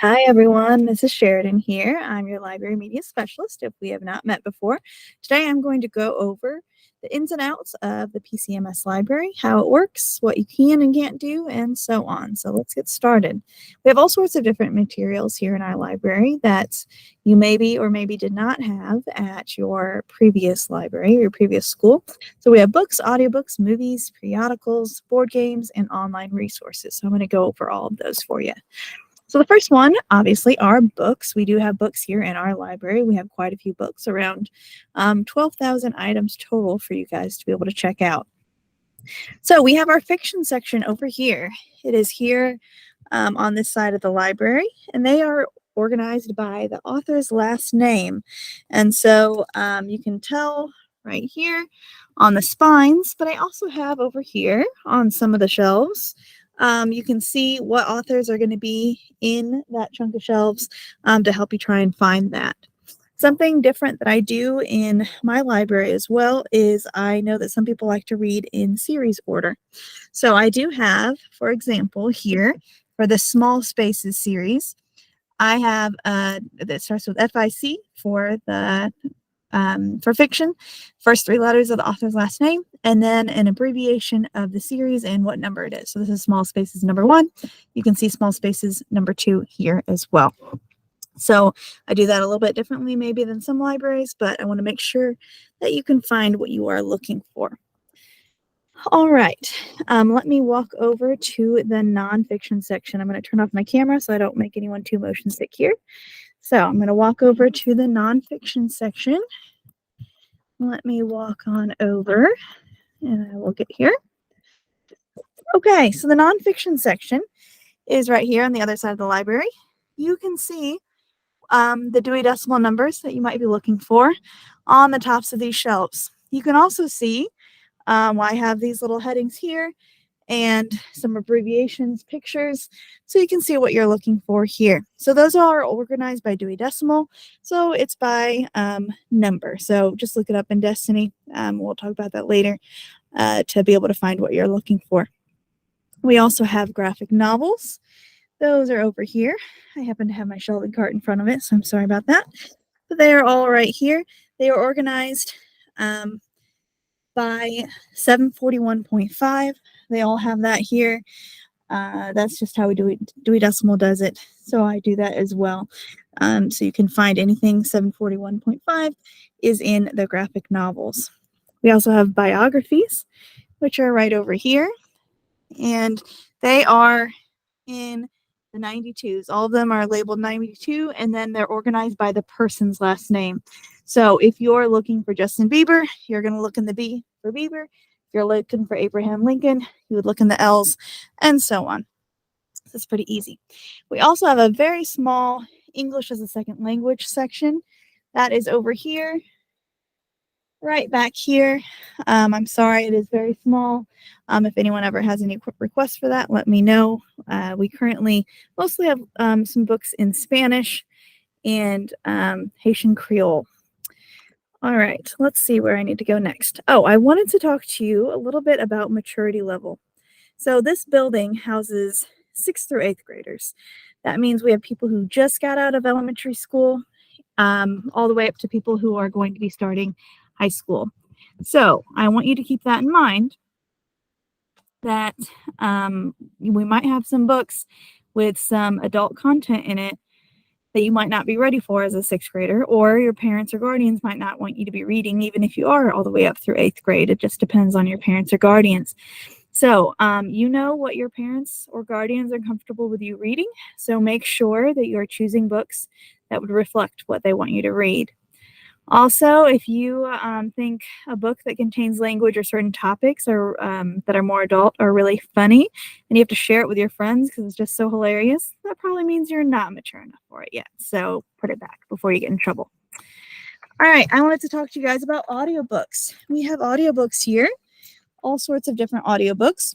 Hi, everyone. This is Sheridan here. I'm your library media specialist if we have not met before. Today, I'm going to go over the ins and outs of the PCMS library, how it works, what you can and can't do, and so on. So let's get started. We have all sorts of different materials here in our library that you maybe or maybe did not have at your previous library, your previous school. So we have books, audiobooks, movies, periodicals, board games, and online resources. So I'm going to go over all of those for you. So the first one, obviously, are books. We do have books here in our library. We have quite a few books, around 12,000 items total for you guys to be able to check out. So we have our fiction section over here. It is here on this side of the library, and they are organized by the author's last name. And so you can tell right here on the spines, but I also have over here on some of the shelves, you can see what authors are going to be in that chunk of shelves to help you try and find that. Something different that I do in my library as well is I know that some people like to read in series order. So I do have, for example, here for the Small Spaces series, I have that starts with FIC for the for fiction, first three letters of the author's last name, and then an abbreviation of the series and what number it is. So this is Small Spaces number 1. You can see Small Spaces number 2 here as well. So I do that a little bit differently maybe than some libraries, but I want to make sure that you can find what you are looking for. All right, let me walk over to the nonfiction section. I'm going to turn off my camera so I don't make anyone too motion sick here. So I'm going to walk over to the nonfiction section. Let me walk on over and I will get here. Okay, so the nonfiction section is right here on the other side of the library. You can see the Dewey Decimal numbers that you might be looking for on the tops of these shelves. You can also see I have these little headings here and some abbreviations, pictures, so you can see what you're looking for here. So those are organized by Dewey Decimal, so it's by number. So just look it up in Destiny. We'll talk about that later to be able to find what you're looking for. We also have graphic novels. Those are over here. I happen to have my shelving cart in front of it, so I'm sorry about that. But they are all right here. They are organized by 741.5. They all have that here. That's just how Dewey Decimal does it. So I do that as well. So you can find anything 741.5 is in the graphic novels. We also have biographies, which are right over here. And they are in the 92s. All of them are labeled 92, and then they're organized by the person's last name. So if you're looking for Justin Bieber, you're going to look in the B for Bieber. If you're looking for Abraham Lincoln, you would look in the L's, and so on. So it's pretty easy. We also have a very small English as a second language section. That is over here, right back here. I'm sorry, it is very small. If anyone ever has any requests for that, let me know. We currently mostly have some books in Spanish and Haitian Creole. All right, let's see where I need to go next. Oh, I wanted to talk to you a little bit about maturity level. So this building houses 6th through 8th graders. That means we have people who just got out of elementary school, all the way up to people who are going to be starting high school. So I want you to keep that in mind, that we might have some books with some adult content in it that you might not be ready for as a 6th grader, or your parents or guardians might not want you to be reading, even if you are all the way up through 8th grade. It just depends on your parents or guardians. So you know what your parents or guardians are comfortable with you reading, so make sure that you are choosing books that would reflect what they want you to read. Also, if you think a book that contains language or certain topics or that are more adult are really funny, and you have to share it with your friends because it's just so hilarious, that probably means you're not mature enough for it yet. So put it back before you get in trouble. All right, I wanted to talk to you guys about audiobooks. We have audiobooks here, all sorts of different audiobooks.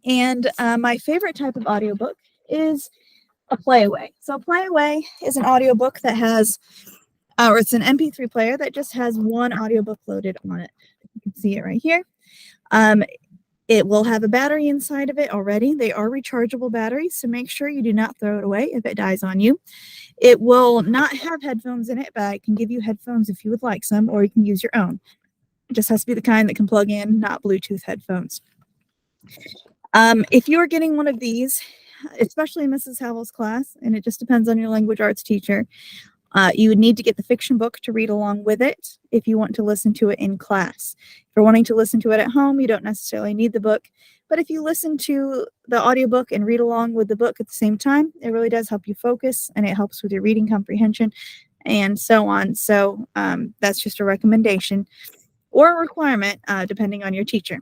And my favorite type of audiobook is a playaway. So a playaway is an audiobook that has or it's an MP3 player that just has one audiobook loaded on it. You can see it right here. It will have a battery inside of it already. They are rechargeable batteries, so make sure you do not throw it away if it dies on you. It will not have headphones in it, but I can give you headphones if you would like some, or you can use your own. It just has to be the kind that can plug in, not Bluetooth headphones. If you are getting one of these, especially in Mrs. Howell's class, and it just depends on your language arts teacher, you would need to get the fiction book to read along with it if you want to listen to it in class. If you're wanting to listen to it at home, you don't necessarily need the book. But if you listen to the audiobook and read along with the book at the same time, it really does help you focus, and it helps with your reading comprehension and so on. So that's just a recommendation or a requirement, depending on your teacher.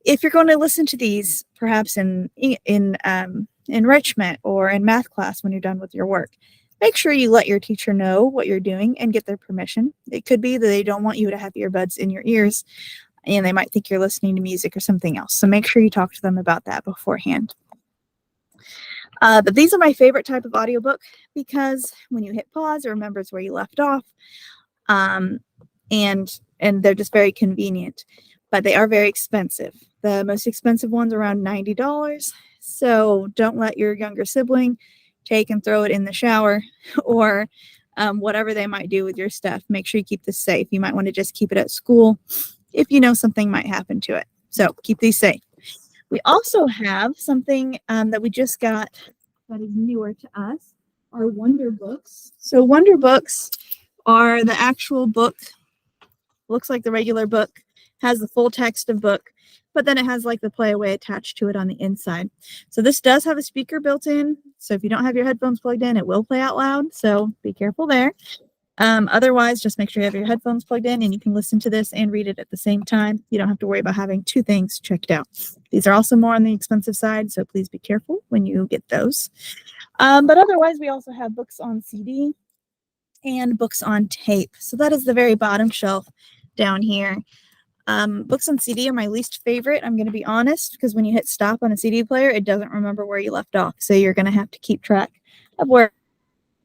If you're going to listen to these, perhaps in enrichment or in math class when you're done with your work, make sure you let your teacher know what you're doing and get their permission. It could be that they don't want you to have earbuds in your ears, and they might think you're listening to music or something else. So make sure you talk to them about that beforehand. But these are my favorite type of audiobook because when you hit pause, it remembers where you left off, and they're just very convenient. But they are very expensive. The most expensive one's around $90. So don't let your younger sibling take and throw it in the shower or whatever they might do with your stuff. Make sure you keep this safe. You might want to just keep it at school if you know something might happen to it. So keep these safe. We also have something that we just got that is newer to us, our Wonder Books. So Wonder Books are the actual book. Looks like the regular book, has the full text of book, but then it has like the playaway attached to it on the inside. So this does have a speaker built in. So if you don't have your headphones plugged in, it will play out loud. So be careful there. Otherwise, just make sure you have your headphones plugged in and you can listen to this and read it at the same time. You don't have to worry about having two things checked out. These are also more on the expensive side, so please be careful when you get those. But otherwise, we also have books on CD and books on tape. So that is the very bottom shelf down here. Books on CD are my least favorite, I'm going to be honest, because when you hit stop on a CD player, it doesn't remember where you left off. So you're going to have to keep track of where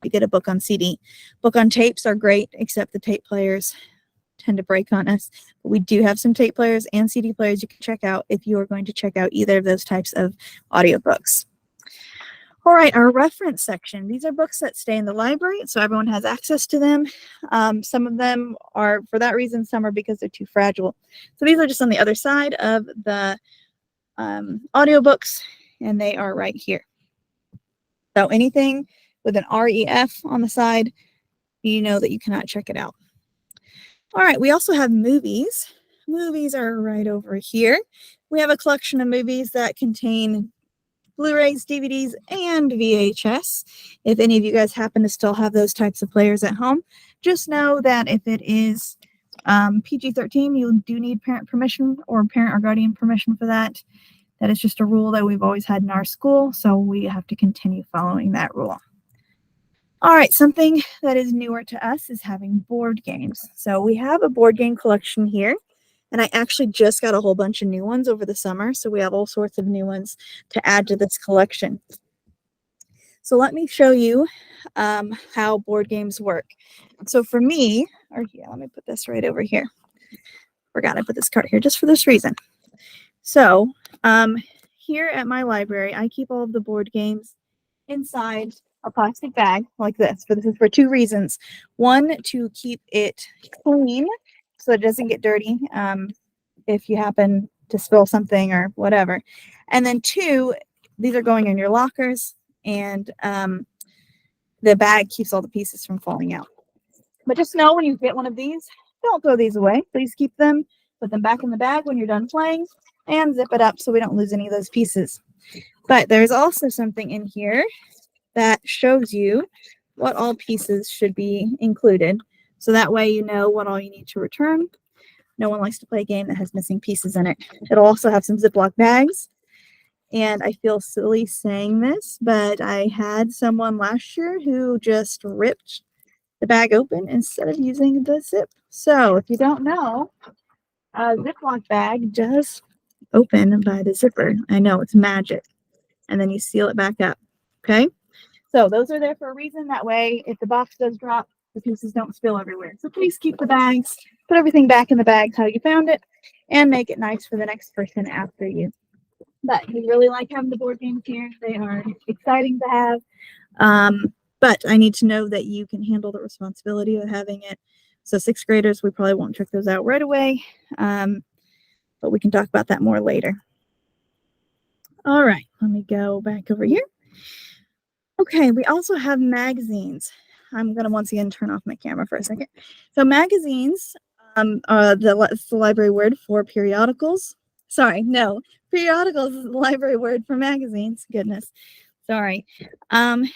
you get a book on CD. Book on tapes are great, except the tape players tend to break on us. But we do have some tape players and CD players you can check out if you are going to check out either of those types of audiobooks. All right, our reference section. These are books that stay in the library, so everyone has access to them. Some of them are for that reason, some are because they're too fragile. So these are just on the other side of the audiobooks, and they are right here. So anything with an REF on the side, you know that you cannot check it out. All right, we also have movies. Movies are right over here. We have a collection of movies that contain Blu-rays, DVDs, and VHS. If any of you guys happen to still have those types of players at home, just know that if it is PG-13, you do need parent permission or parent or guardian permission for that. That is just a rule that we've always had in our school, so we have to continue following that rule. All right, something that is newer to us is having board games. So we have a board game collection here. And I actually just got a whole bunch of new ones over the summer. So we have all sorts of new ones to add to this collection. So let me show you how board games work. So for me, or yeah, let me put this right over here. Forgot I put this card here just for this reason. So here at my library, I keep all of the board games inside a plastic bag like this. But this is for two reasons. One, to keep it clean, so it doesn't get dirty if you happen to spill something or whatever. And then two, these are going in your lockers, and the bag keeps all the pieces from falling out. But just know when you get one of these, don't throw these away. Please keep them, put them back in the bag when you're done playing, and zip it up so we don't lose any of those pieces. But there's also something in here that shows you what all pieces should be included. So that way you know what all you need to return. No one likes to play a game that has missing pieces in it. It'll also have some Ziploc bags. And I feel silly saying this, but I had someone last year who just ripped the bag open instead of using the zip. So if you don't know, a Ziploc bag does open by the zipper. I know, it's magic. And then you seal it back up. Okay? So those are there for a reason. That way, if the box does drop, the pieces don't spill everywhere. So please keep the bags, put everything back in the bags how you found it, and make it nice for the next person after you. But we really like having the board games here. They are exciting to have. But I need to know that you can handle the responsibility of having it. So sixth graders, we probably won't check those out right away, but we can talk about that more later. All right, let me go back over here. Okay, we also have magazines. I'm going to once again turn off my camera for a second. So magazines, it's the library word for periodicals. Sorry, no, periodicals is the library word for magazines. Goodness, sorry. And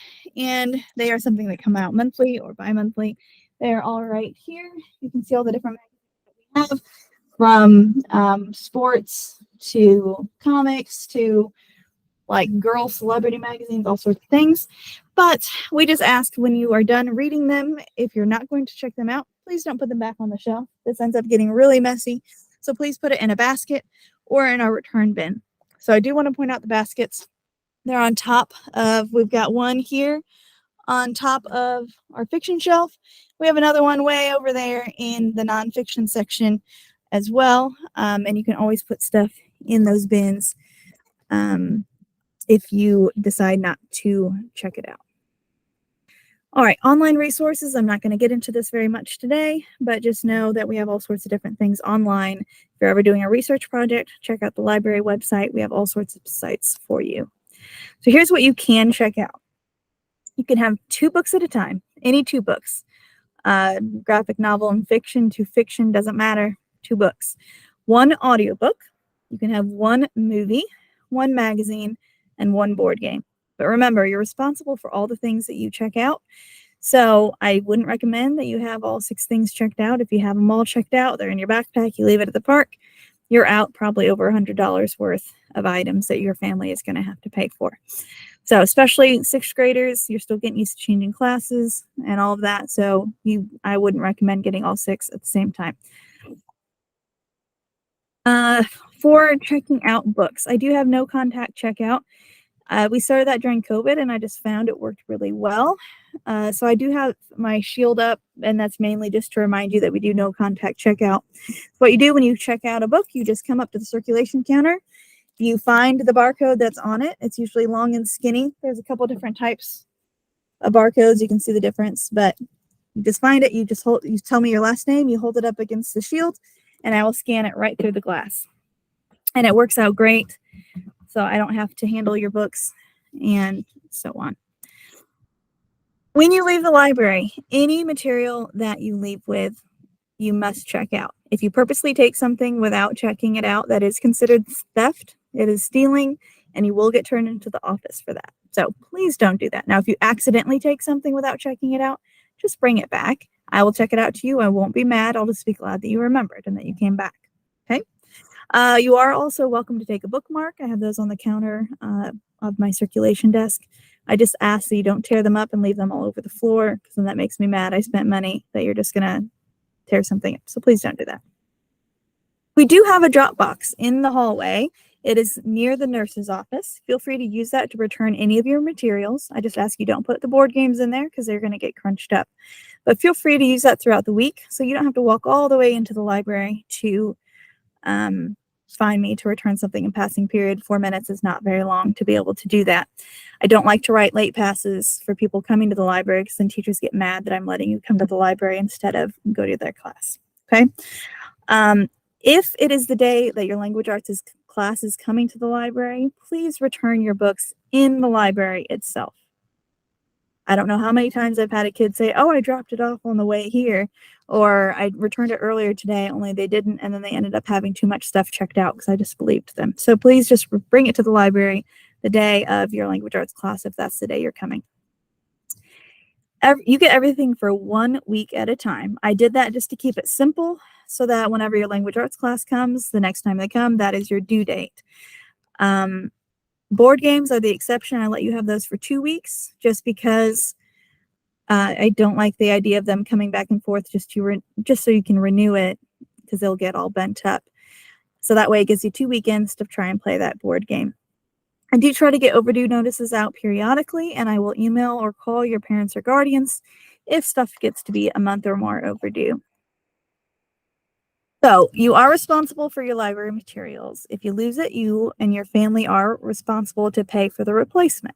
they are something that come out monthly or bi-monthly. They're all right here. You can see all the different magazines that we have, from sports to comics to like girl celebrity magazines, all sorts of things. But we just ask when you are done reading them, if you're not going to check them out, please don't put them back on the shelf. This ends up getting really messy. So please put it in a basket or in our return bin. So I do want to point out the baskets. They're on top of, we've got one here on top of our fiction shelf. We have another one way over there in the nonfiction section as well. And you can always put stuff in those bins if you decide not to check it out. All right, online resources. I'm not going to get into this very much today, but just know that we have all sorts of different things online. If you're ever doing a research project, check out the library website. We have all sorts of sites for you. So here's what you can check out. You can have 2 books at a time, any 2 books. Graphic novel and fiction to fiction, doesn't matter, 2 books. 1 audiobook. You can have 1 movie, 1 magazine, and 1 board game. But remember, you're responsible for all the things that you check out. So I wouldn't recommend that you have all 6 things checked out. If you have them all checked out, they're in your backpack, you leave it at the park, you're out probably over $100 worth of items that your family is going to have to pay for. So especially 6th graders, you're still getting used to changing classes and all of that. So I wouldn't recommend getting all 6 at the same time. For checking out books, I do have no contact checkout. We started that during COVID, and I just found it worked really well. So I do have my shield up, and that's mainly just to remind you that we do no contact checkout. What you do when you check out a book, you just come up to the circulation counter. You find the barcode that's on it. It's usually long and skinny. There's a couple different types of barcodes. You can see the difference, but you just find it. You tell me your last name. You hold it up against the shield, and I will scan it right through the glass. And it works out great. So I don't have to handle your books and so on. When you leave the library, any material that you leave with, you must check out. If you purposely take something without checking it out, that is considered theft. It is stealing, and you will get turned into the office for that. So please don't do that. Now, if you accidentally take something without checking it out, just bring it back. I will check it out to you. I won't be mad. I'll just be glad that you remembered and that you came back. Okay? You are also welcome to take a bookmark. I have those on the counter of my circulation desk. I just ask that you don't tear them up and leave them all over the floor, because then that makes me mad. I spent money that you're just going to tear something up. So please don't do that. We do have a drop box in the hallway. It is near the nurse's office. Feel free to use that to return any of your materials. I just ask you don't put the board games in there because they're going to get crunched up. But feel free to use that throughout the week, so you don't have to walk all the way into the library to find me to return something in passing period. 4 minutes is not very long to be able to do that. I don't like to write late passes for people coming to the library, because then teachers get mad that I'm letting you come to the library instead of go to their class. Okay. If it is the day that your language arts class is coming to the library, please return your books in the library itself. I don't know how many times I've had a kid say, oh, I dropped it off on the way here, or I returned it earlier today, only they didn't, and then they ended up having too much stuff checked out because I disbelieved them. So please just bring it to the library the day of your language arts class, if that's the day you're coming. You get everything for 1 week at a time. I did that just to keep it simple, so that whenever your language arts class comes, the next time they come, that is your due date. Board games are the exception. I let you have those for 2 weeks, just because I don't like the idea of them coming back and forth just so you can renew it, because they'll get all bent up. So that way it gives you 2 weekends to try and play that board game. I do try to get overdue notices out periodically, and I will email or call your parents or guardians if stuff gets to be a month or more overdue. So you are responsible for your library materials. If you lose it, you and your family are responsible to pay for the replacement.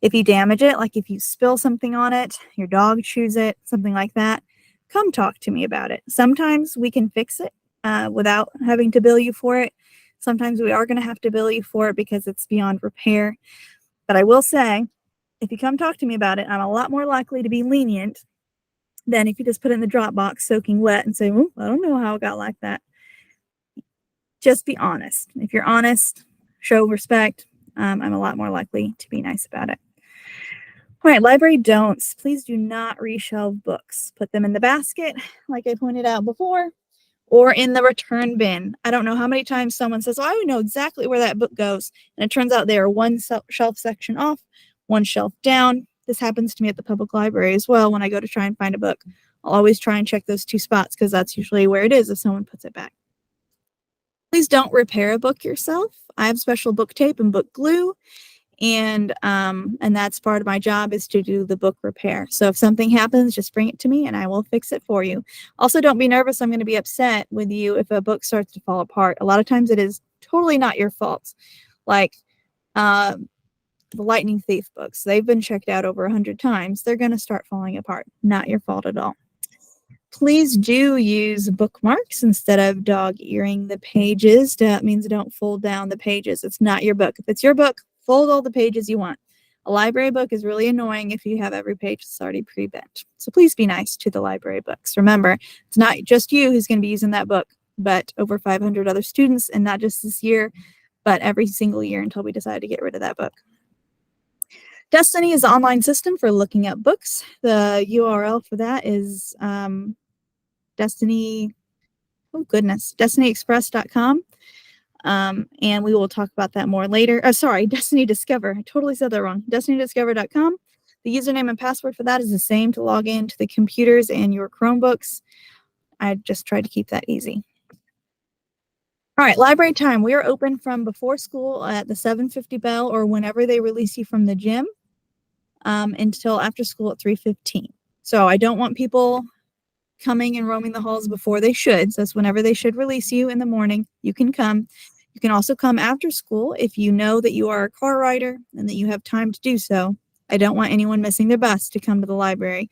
If you damage it, like if you spill something on it, your dog chews it, something like that, come talk to me about it. Sometimes we can fix it without having to bill you for it. Sometimes we are going to have to bill you for it because it's beyond repair. But I will say, if you come talk to me about it, I'm a lot more likely to be lenient than if you just put it in the drop box soaking wet and say, well, I don't know how it got like that. Just be honest. If you're honest, show respect, I'm a lot more likely to be nice about it. All right, library don'ts. Please do not reshelve books. Put them in the basket, like I pointed out before, or in the return bin. I don't know how many times someone says, oh, I know exactly where that book goes. And it turns out they are one shelf section off, one shelf down. This happens to me at the public library as well. When I go to try and find a book, I'll always try and check those two spots because that's usually where it is if someone puts it back. Please don't repair a book yourself. I have special book tape and book glue, and that's part of my job is to do the book repair. So if something happens, just bring it to me and I will fix it for you. Also, don't be nervous. I'm going to be upset with you if a book starts to fall apart. A lot of times it is totally not your fault. Like the Lightning Thief books, they've been checked out over 100 times. They're going to start falling apart. Not your fault at all. Please do use bookmarks instead of dog-earing the pages. That means don't fold down the pages. It's not your book. If it's your book, fold all the pages you want. A library book is really annoying if you have every page that's already pre-bent. So please be nice to the library books. Remember, it's not just you who's going to be using that book, but over 500 other students, and not just this year, but every single year until we decide to get rid of that book. Destiny is an online system for looking up books. The URL for that is destinyexpress.com. And we will talk about that more later. Oh, sorry, Destiny Discover. I totally said that wrong. DestinyDiscover.com. The username and password for that is the same to log in to the computers and your Chromebooks. I just tried to keep that easy. All right, library time. We are open from before school at the 7:50 bell or whenever they release you from the gym until after school at 3:15. So I don't want people coming and roaming the halls before they should. So that's whenever they should release you in the morning. You can come. You can also come after school if you know that you are a car rider and that you have time to do so. I don't want anyone missing their bus to come to the library,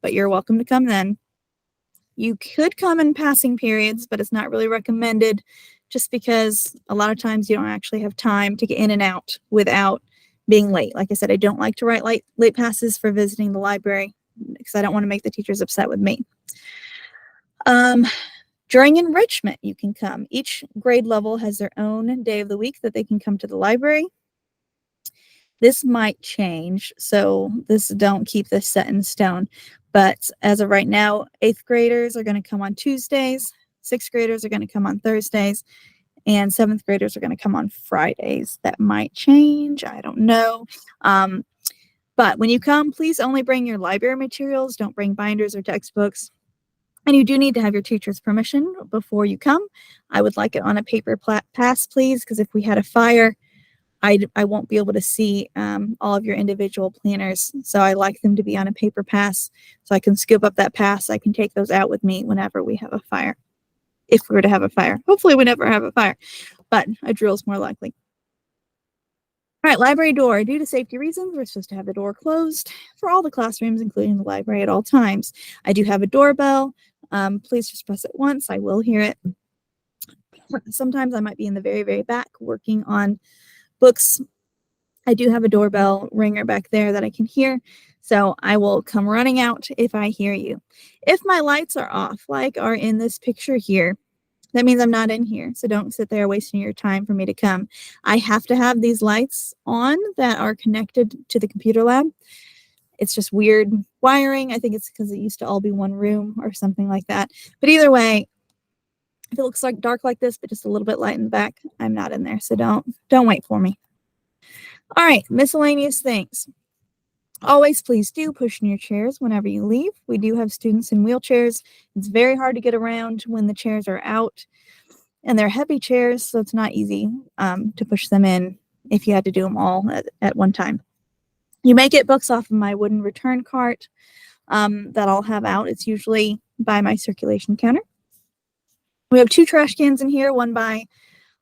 but you're welcome to come then. You could come in passing periods, but it's not really recommended just because a lot of times you don't actually have time to get in and out without being late. Like I said, I don't like to write late passes for visiting the library because I don't want to make the teachers upset with me. During enrichment, you can come. Each grade level has their own day of the week that they can come to the library. This might change, so don't keep this set in stone. But as of right now, 8th graders are going to come on Tuesdays, 6th graders are going to come on Thursdays, and 7th graders are going to come on Fridays. That might change. I don't know. But when you come, please only bring your library materials. Don't bring binders or textbooks. And you do need to have your teacher's permission before you come. I would like it on a paper pass, please, because if we had a fire, I won't be able to see all of your individual planners. So I like them to be on a paper pass so I can scoop up that pass. I can take those out with me whenever we have a fire. If we were to have a fire. Hopefully we never have a fire, but a drill is more likely. All right, library door. Due to safety reasons, we're supposed to have the door closed for all the classrooms, including the library at all times. I do have a doorbell. Please just press it once. I will hear it. Sometimes I might be in the very, very back working on books. I do have a doorbell ringer back there that I can hear. So I will come running out if I hear you. If my lights are off, like are in this picture here, that means I'm not in here. So don't sit there wasting your time for me to come. I have to have these lights on that are connected to the computer lab. It's just weird wiring. I think it's because it used to all be one room or something like that. But either way, if it looks like dark like this, but just a little bit light in the back, I'm not in there. So don't wait for me. All right, miscellaneous things. Always please do push in your chairs whenever you leave. We do have students in wheelchairs. It's very hard to get around when the chairs are out, and they're heavy chairs, so it's not easy to push them in if you had to do them all at one time. You may get books off of my wooden return cart. that I'll have out. It's usually by my circulation counter. We have 2 trash cans in here, one by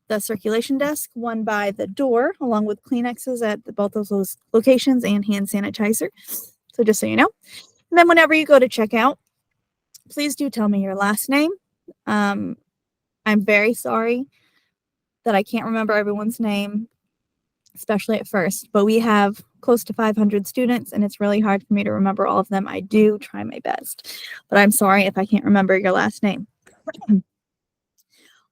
the circulation desk, one by the door, along with Kleenexes at both of those locations and hand sanitizer. So just so you know. And then whenever you go to check out, please do tell me your last name. I'm very sorry that I can't remember everyone's name, especially at first, but we have close to 500 students and it's really hard for me to remember all of them. I do try my best, but I'm sorry if I can't remember your last name.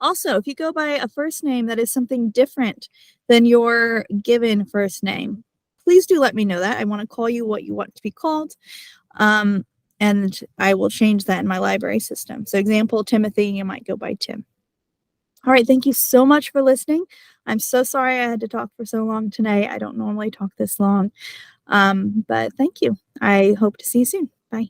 Also, if you go by a first name that is something different than your given first name, please do let me know that. I want to call you what you want to be called. And I will change that in my library system. So example, Timothy, you might go by Tim. All right, thank you so much for listening. I'm so sorry I had to talk for so long today. I don't normally talk this long, but thank you. I hope to see you soon. Bye.